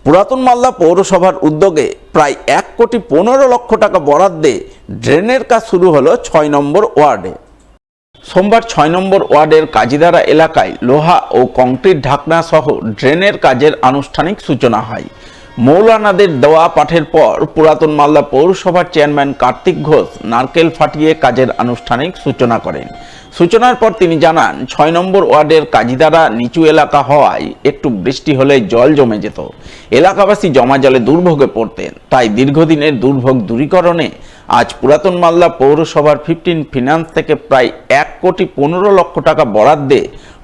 পুরাতন মালদা পৌরসভার উদ্যোগে প্রায় 1,15,00,000 টাকা বরাদ্দে ড্রেনের কাজ শুরু হলো 6 নম্বর ওয়ার্ডে। সোমবার 6 নম্বর ওয়ার্ডের কাজীদারা এলাকায় লোহা ও কংক্রিট ঢাকনা সহ ড্রেনের কাজের আনুষ্ঠানিক সূচনা হয়। মৌলানাদের দেওয়া পাঠের পর পুরাতন মালদা পৌরসভার চেয়ারম্যান কার্তিক ঘোষ নারকেল ফাটিয়ে কাজের আনুষ্ঠানিক সূচনা করেন। সূচনার পর তিনি জানান, 6 নম্বর ওয়ার্ডের কাজীদারা নিচু এলাকা হওয়ায় একটু বৃষ্টি হলে জল জমে যেত। এলাকাবাসী জমা জলে দুর্ভোগে পড়তেন। তাই দীর্ঘদিনের দুর্ভোগ দূরীকরণে আজ পুরাতন মালদা পৌরসভার 15 ফিনান্স থেকে প্রায় 1,15,00,000 টাকা বরাদ্দে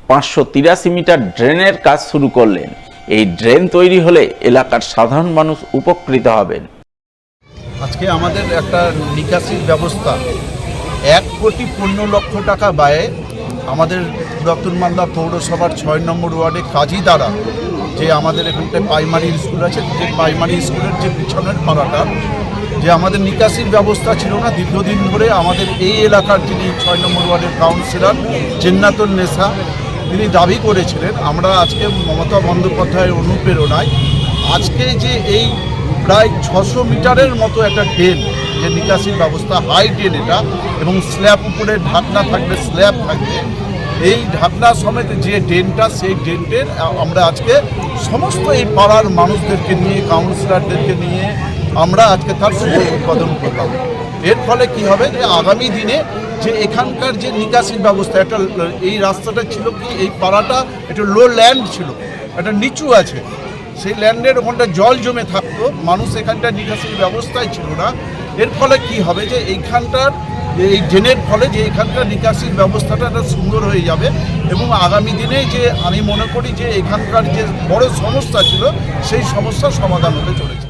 583 মিটার ড্রেনের কাজ শুরু করলেন। এই ড্রেন তৈরি হলে এলাকার সাধারণ মানুষ উপকৃত হবেন। আজকে আমাদের একটা নিকাশির ব্যবস্থা 1,15,00,000 টাকা ব্যয়ে আমাদের পুরাতন মালদা পৌরসভার 6 নম্বর ওয়ার্ডে কাজীদারা, যে আমাদের এখানটায় প্রাইমারি স্কুল আছে, যে প্রাইমারি স্কুলের যে পিছনের পাড়াটা, যে আমাদের নিকাশির ব্যবস্থা ছিল না দীর্ঘদিন ধরে। আমাদের এই এলাকার যিনি 6 নম্বর ওয়ার্ডের কাউন্সিলর জেন্নাতুন নেসা, তিনি দাবি করেছিলেন। আমরা আজকে মমতা বন্দ্যোপাধ্যায়ের অনুপ্রেরণায় আজকে যে এই প্রায় 600 মিটারের মতো একটা ড্রেন, যে নিকাশির ব্যবস্থা, হাই ড্রেন এটা, এবং স্ল্যাব উপরে ঢাকনা থাকবে, স্ল্যাব থাকবে, এই ঢাকনা সমেত যে ড্রেনটা, সেই ড্রেনটের আমরা আজকে সমস্ত এই পাড়ার মানুষদেরকে নিয়ে, কাউন্সিলরদেরকে নিয়ে আমরা আজকে তার শুভ উদ্বোধন করলাম। এর ফলে কি হবে, যে আগামী দিনে যে এখানকার যে নিকাশির ব্যবস্থা, একটা এই রাস্তাটা ছিল কি, এই পাড়াটা একটা লো ল্যান্ড ছিল, একটা নিচু আছে, সেই ল্যান্ডের ওখানটা জল জমে থাকতো, মানুষ এখানটা নিকাশির ব্যবস্থাই ছিল না। এর ফলে কি হবে, যে এইখানটার এই ড্রেনের ফলে যে এখানকার নিকাশির ব্যবস্থাটা একটা সুন্দর হয়ে যাবে, এবং আগামী দিনে যে আমি মনে করি যে এখানকার যে বড় সমস্যা ছিল, সেই সমস্যার সমাধান হতে চলেছে।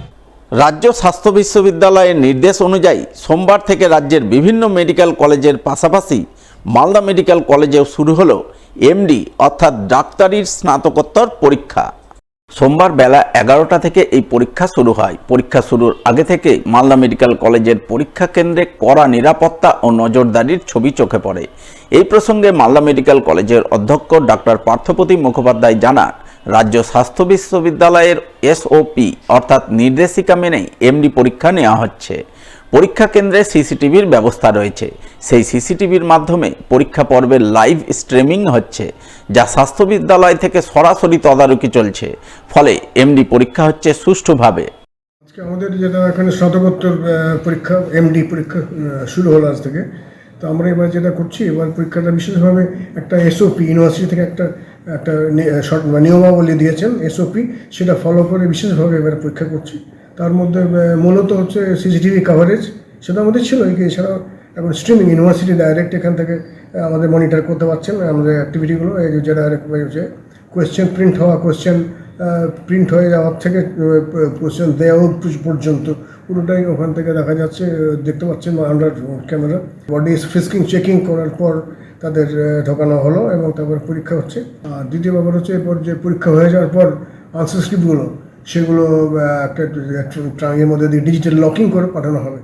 রাজ্য স্বাস্থ্য বিশ্ববিদ্যালয়ের নির্দেশ অনুযায়ী সোমবার থেকে রাজ্যের বিভিন্ন মেডিকেল কলেজের পাশাপাশি মালদা মেডিকেল কলেজেও শুরু হলো এমডি অর্থাৎ ডাক্তারির স্নাতকোত্তর পরীক্ষা। সোমবার বেলা 11টা থেকে এই পরীক্ষা শুরু হয়। পরীক্ষা শুরুর আগে থেকে মালদা মেডিকেল কলেজের পরীক্ষা কেন্দ্রে কড়া নিরাপত্তা ও নজরদারির ছবি চোখে পড়ে। এই প্রসঙ্গে মালদা মেডিকেল কলেজের অধ্যক্ষ ডাক্তার পার্থপ্রতিম মুখোপাধ্যায় জানান, রাজ্য স্বাস্থ্য বিশ্ববিদ্যালয়ের এসওপি অর্থাৎ নির্দেশিকা মেনেই এমডি পরীক্ষা নেওয়া হচ্ছে। পরীক্ষা কেন্দ্রে সিসিটিভির ব্যবস্থা রয়েছে। সেই সিসিটিভির মাধ্যমে পরীক্ষা পর্বের লাইভ স্ট্রিমিং হচ্ছে, যা স্বাস্থ্য বিদ্যালয় থেকে সরাসরি তদারকি চলছে। ফলে এমডি পরীক্ষা হচ্ছে সুষ্ঠুভাবে। আজকে আমাদের যেটা এখানে স্নাতকোত্তর পরীক্ষা, এমডি পরীক্ষা শুরু হলো আজ থেকে। তো আমরা এবার যেটা করছি, এবার পরীক্ষাটা বিশেষভাবে একটা এসওপি ইউনিভার্সিটি থেকে একটা নিয়মাবলী দিয়েছেন এসওপি, সেটা ফলো করে বিশেষভাবে এবার পরীক্ষা করছি। তার মধ্যে মূলত হচ্ছে সিসিটিভি কাভারেজ, সেটা আমাদের ছিল। এছাড়াও এখন স্ট্রিমিং, ইউনিভার্সিটি ডাইরেক্ট এখান থেকে আমাদের মনিটর করতে পারছেন আমাদের অ্যাক্টিভিটিগুলো। এই যে ডাইরেক্ট হচ্ছে কোয়েশ্চেন প্রিন্ট হওয়া, কোয়েশ্চেন প্রিন্ট হয়ে যাওয়ার থেকে কোয়েশ্চেন দেওয়া পর্যন্ত পুরোটাই ওখান থেকে দেখা যাচ্ছে, দেখতে পাচ্ছেন আন্ডার ক্যামেরা। বডি ফিস্কিং চেকিং করার পর তাদের ঢোকানো হলো এবং তারপর পরীক্ষা হচ্ছে। আর দ্বিতীয় ব্যাপার হচ্ছে, এরপর যে পরীক্ষা হয়ে যাওয়ার পর আনসার স্ক্রিপ্টগুলো, সেগুলো একটা ট্রাঙ্গের মধ্যে দিয়ে ডিজিটাল লকিং করে পাঠানো হবে।